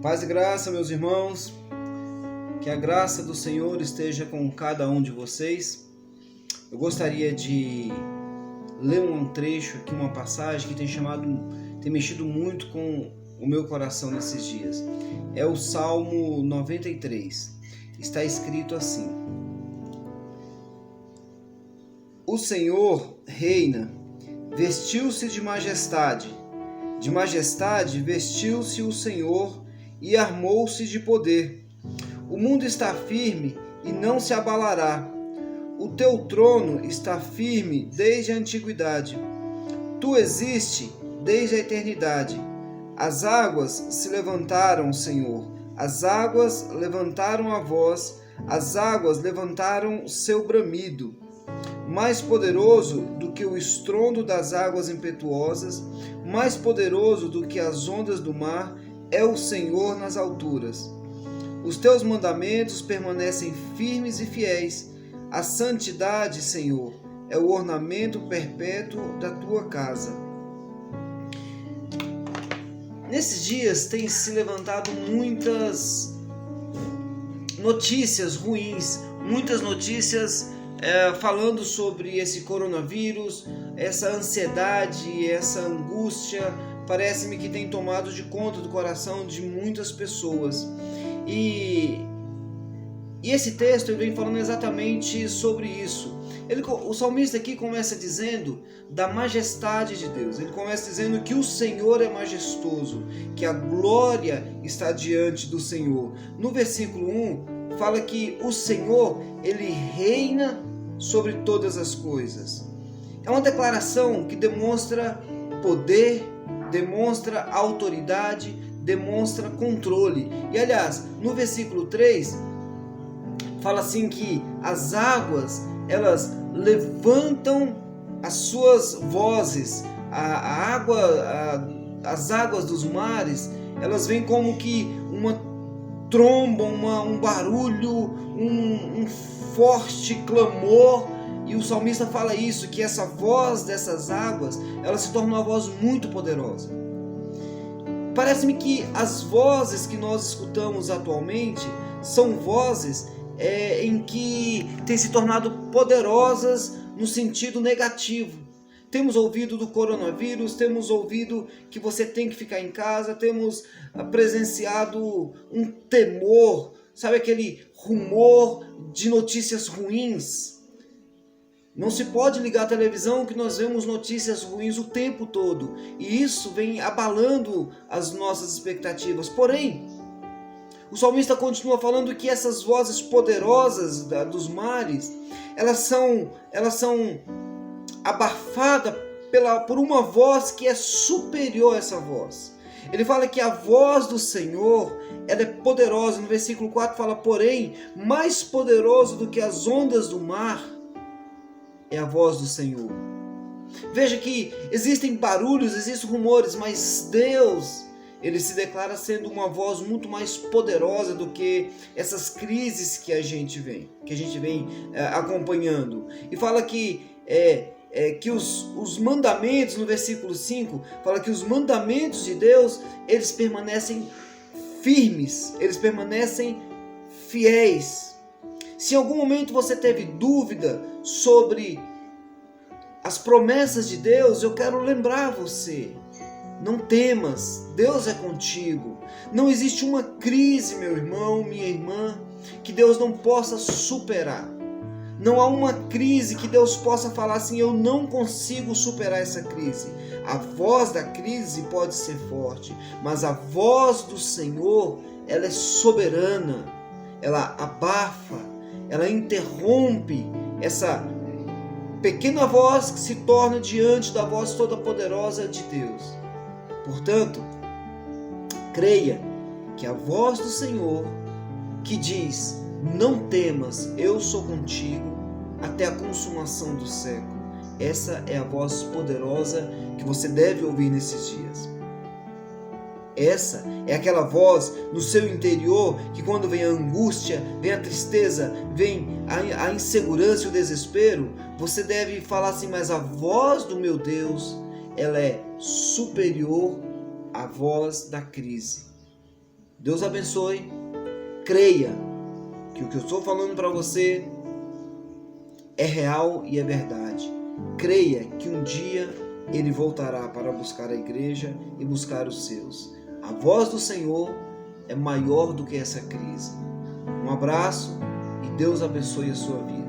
Paz e graça, meus irmãos, que a graça do Senhor esteja com cada um de vocês. Eu gostaria de ler um trecho aqui, uma passagem que tem mexido muito com o meu coração nesses dias. É o Salmo 93. Está escrito assim: O Senhor reina, vestiu-se de majestade vestiu-se o Senhor e armou-se de poder. O mundo está firme e não se abalará. O teu trono está firme desde a antiguidade. Tu existes desde a eternidade. As águas se levantaram, Senhor. As águas levantaram a voz. As águas levantaram seu bramido. Mais poderoso do que o estrondo das águas impetuosas, mais poderoso do que as ondas do mar, é o Senhor nas alturas. Os teus mandamentos permanecem firmes e fiéis. A santidade, Senhor, é o ornamento perpétuo da tua casa. Nesses dias tem se levantado muitas notícias ruins, muitas notícias falando sobre esse coronavírus, essa ansiedade, essa angústia, parece-me que tem tomado de conta do coração de muitas pessoas. E esse texto ele vem falando exatamente sobre isso. O salmista aqui começa dizendo da majestade de Deus. Ele começa dizendo que o Senhor é majestoso, que a glória está diante do Senhor. No versículo 1, fala que o Senhor, ele reina sobre todas as coisas. É uma declaração que demonstra poder, demonstra autoridade, demonstra controle. E aliás, no versículo 3, fala assim que as águas, elas levantam as suas vozes. As águas dos mares, elas vêm como que uma tromba, um barulho, um forte clamor. E o salmista fala isso, que essa voz dessas águas, ela se torna uma voz muito poderosa. Parece-me que as vozes que nós escutamos atualmente são vozes em que têm se tornado poderosas no sentido negativo. Temos ouvido do coronavírus, temos ouvido que você tem que ficar em casa, temos presenciado um temor, sabe, aquele rumor de notícias ruins. Não se pode ligar a televisão que nós vemos notícias ruins o tempo todo. E isso vem abalando as nossas expectativas. Porém, o salmista continua falando que essas vozes poderosas dos mares, elas são abafadas por uma voz que é superior a essa voz. Ele fala que a voz do Senhor, ela é poderosa. No versículo 4 fala, porém, mais poderoso do que as ondas do mar é a voz do Senhor. Veja que existem barulhos, existem rumores, mas Deus, ele se declara sendo uma voz muito mais poderosa do que essas crises que a gente vem acompanhando. E fala que os mandamentos, no versículo 5, fala que os mandamentos de Deus, eles permanecem firmes, eles permanecem fiéis. Se em algum momento você teve dúvida sobre as promessas de Deus, eu quero lembrar você: não temas, Deus é contigo. Não existe uma crise, meu irmão, minha irmã, que Deus não possa superar. Não há uma crise que Deus possa falar assim, eu não consigo superar essa crise. A voz da crise pode ser forte, mas a voz do Senhor, ela é soberana, ela abafa, ela interrompe essa pequena voz que se torna diante da voz toda poderosa de Deus. Portanto, creia que a voz do Senhor que diz, não temas, eu sou contigo até a consumação do século. Essa é a voz poderosa que você deve ouvir nesses dias. Essa é aquela voz no seu interior que quando vem a angústia, vem a tristeza, vem a insegurança e o desespero, você deve falar assim, mas a voz do meu Deus, ela é superior à voz da crise. Deus abençoe. Creia que o que eu estou falando para você é real e é verdade. Creia que um dia Ele voltará para buscar a igreja e buscar os seus. A voz do Senhor é maior do que essa crise. Um abraço e Deus abençoe a sua vida.